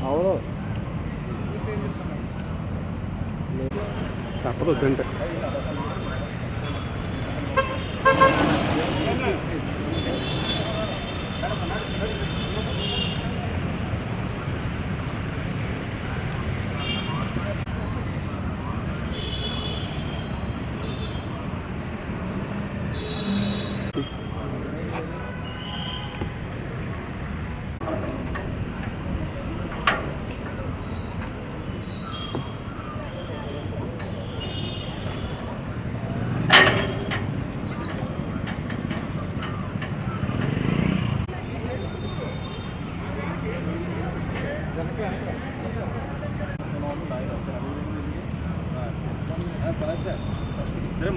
అవును తప్పదు వద్దంటే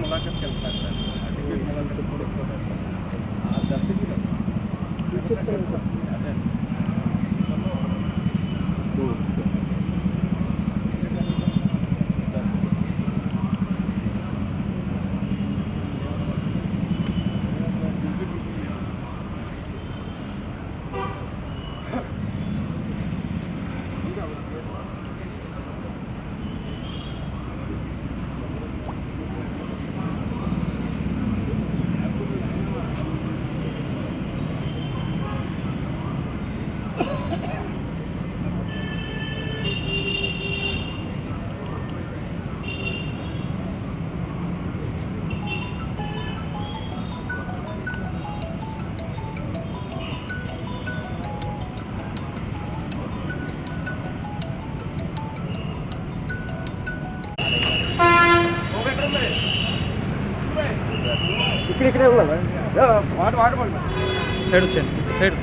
मुलाकात करतात ఇక్కడే వాడమండి సైడ్ వచ్చాను సైడ్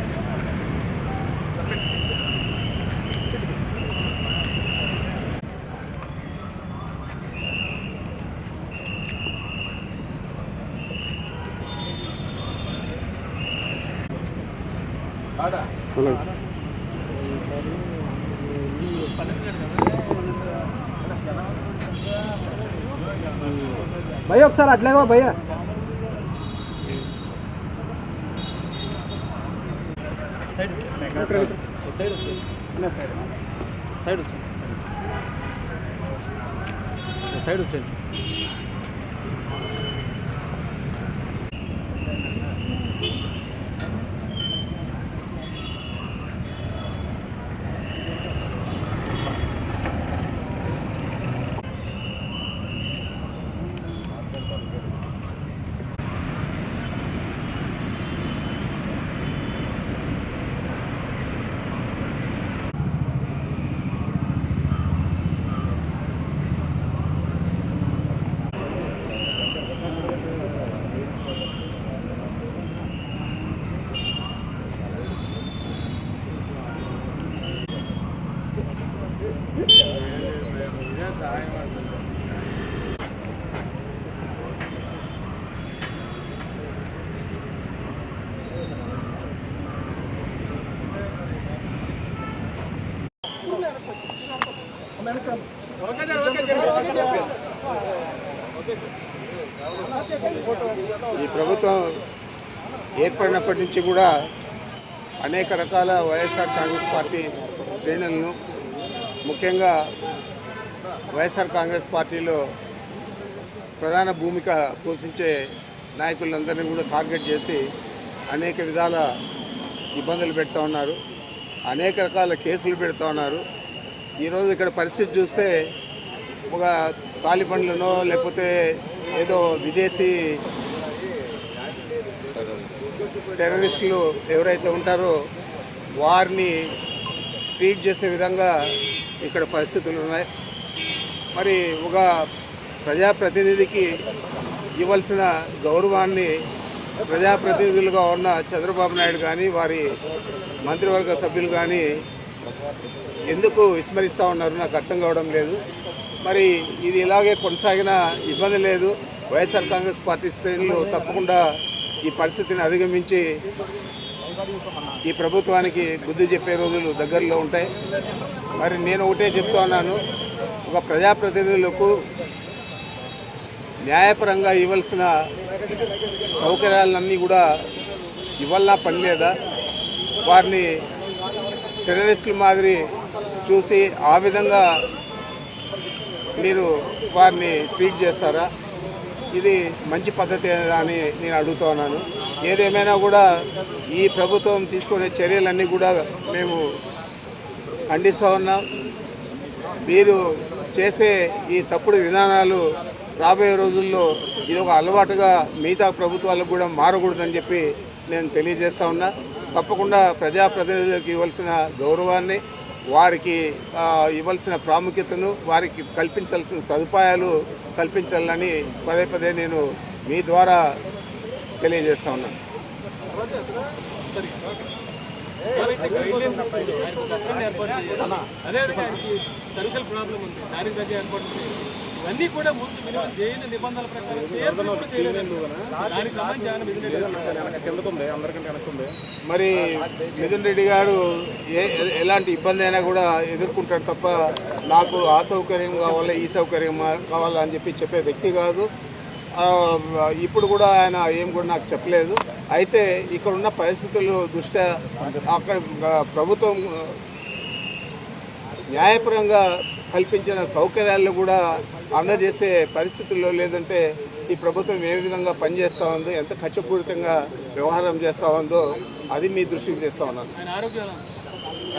భయ్య ఒకసారి అట్లాగా భయ్య సైడ్ సైడ్ సైడ్ సైడ్ వచ్చేది ఈ ప్రభుత్వం ఏర్పడినప్పటి నుంచి కూడా అనేక రకాల వైఎస్ఆర్ కాంగ్రెస్ పార్టీ శ్రేణులను ముఖ్యంగా వైఎస్ఆర్ కాంగ్రెస్ పార్టీలో ప్రధాన భూమిక పోషించే నాయకులందరినీ కూడా టార్గెట్ చేసి అనేక విధాల ఇబ్బందులు పెడుతూ ఉన్నారు, అనేక రకాల కేసులు పెడుతూ ఉన్నారు. ఈరోజు ఇక్కడ పరిస్థితి చూస్తే ఒక తాలిబన్లనో లేకపోతే ఏదో విదేశీ టెర్రరిస్టులు ఎవరైతే ఉంటారో వారిని ట్రీట్ చేసే విధంగా ఇక్కడ పరిస్థితులు ఉన్నాయి. మరి ఒక ప్రజాప్రతినిధికి ఇవ్వాల్సిన గౌరవాన్ని ప్రజాప్రతినిధులుగా ఉన్న చంద్రబాబు నాయుడు కానీ వారి మంత్రివర్గ సభ్యులు కానీ ఎందుకు విస్మరిస్తూ ఉన్నారు నాకు అర్థం కావడం లేదు. మరి ఇది ఇలాగే కొనసాగిన ఇబ్బంది లేదు. వైఎస్ఆర్ కాంగ్రెస్ పార్టీ శ్రేణులు తప్పకుండా ఈ పరిస్థితిని అధిగమించి ఈ ప్రభుత్వానికి బుద్ధి చెప్పే రోజులు దగ్గరలో ఉంటాయి. మరి నేను ఒకటే చెప్తా ఉన్నాను, ఒక ప్రజాప్రతినిధులకు న్యాయపరంగా ఇవ్వాల్సిన సౌకర్యాలన్నీ కూడా ఇవ్వాలన్నా పని లేదా? వారిని టెర్రరిస్టుల మాదిరి చూసి ఆ విధంగా మీరు వారిని ట్రీట్ చేస్తారా? ఇది మంచి పద్ధతి అని నేను అడుగుతా ఉన్నాను. ఏదేమైనా కూడా ఈ ప్రభుత్వం తీసుకునే చర్యలన్నీ కూడా మేము ఖండిస్తూ ఉన్నాం. మీరు చేసే ఈ తప్పుడు విధానాలు రాబోయే రోజుల్లో ఇది ఒక అలవాటుగా మిగతా ప్రభుత్వాలకు కూడా మారకూడదని చెప్పి నేను తెలియజేస్తా ఉన్నా. తప్పకుండా ప్రజాప్రతినిధులకు ఇవ్వాల్సిన గౌరవాన్ని, వారికి ఇవ్వాల్సిన ప్రాముఖ్యతను, వారికి కల్పించాల్సిన సదుపాయాలు కల్పించాలని పదే పదే నేను మీ ద్వారా తెలియజేస్తా ఉన్నాను. అన్నీ కూడా ముందు మినిమం చేయని నిబంధనల ప్రకారం మరి మిథున్ రెడ్డి గారు ఎలాంటి ఇబ్బంది అయినా కూడా ఎదుర్కొంటాడు తప్ప నాకు ఆ సౌకర్యం కావాలా ఈ సౌకర్యం కావాలా అని చెప్పే వ్యక్తి కాదు. ఇప్పుడు కూడా ఆయన ఏం కూడా నాకు చెప్పలేదు. అయితే ఇక్కడ ఉన్న పరిస్థితుల దృష్ట్యా అక్కడ ప్రభుత్వం న్యాయపరంగా కల్పించిన సౌకర్యాలను కూడా అందజేసే పరిస్థితుల్లో లేదంటే ఈ ప్రభుత్వం ఏ విధంగా పనిచేస్తూ ఉందో, ఎంత ఖర్చుపూరితంగా వ్యవహారం చేస్తూ ఉందో అది మీ దృష్టికి తెస్తూ ఉన్నాను.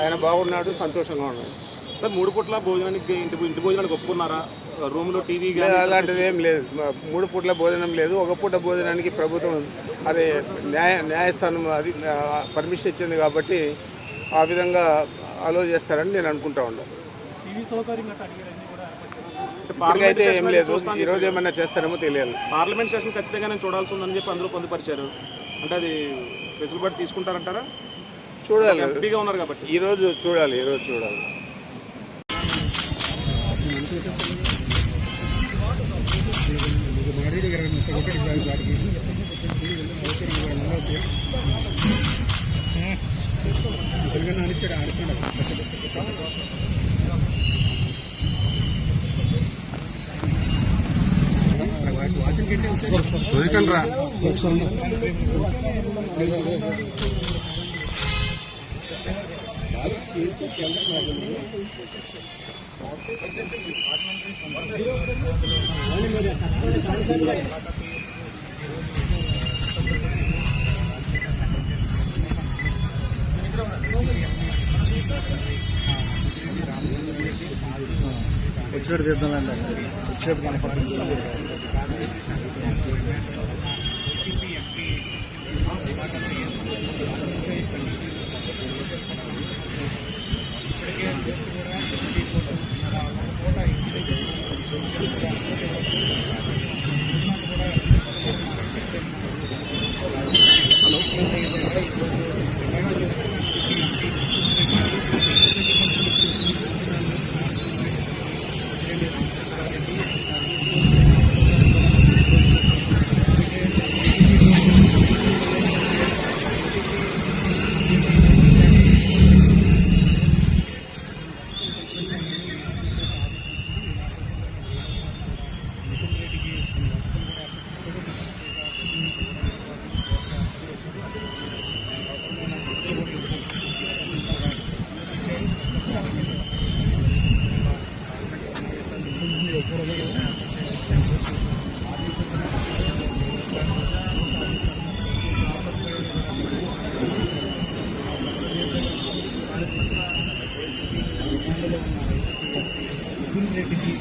ఆయన బాగున్నాడు, సంతోషంగా ఉన్నాడు. సార్ 3 పూట్ల భోజనానికి ఇంటి భోజనానికి ఒప్పుకున్నారా? రూమ్లో టీవీ అలాంటిది ఏం లేదు. 3 పూట్ల భోజనం లేదు. ఒక పూట భోజనానికి ప్రభుత్వం అదే న్యాయస్థానం అది పర్మిషన్ ఇచ్చింది కాబట్టి ఆ విధంగా అలో చేస్తారని నేను అనుకుంటా ఉన్నాను. ఇప్పటికైతే ఏం లేదు. ఈరోజు ఏమన్నా చేస్తారేమో తెలియాలి. పార్లమెంట్ సెషన్ ఖచ్చితంగా నేను చూడాల్సి ఉందని చెప్పి అందరూ పొందుపరిచారు. అంటే అది వెసులుబాటు తీసుకుంటారంటారా? చూడాలి, ఎంపీగా ఉన్నారు కాబట్టి ఈరోజు చూడాలి. రా ఎక్స్పెక్ట్ చేద్దామండి. ఎక్స్పెక్ట్ కనపడుతుంది. రెడ్డికి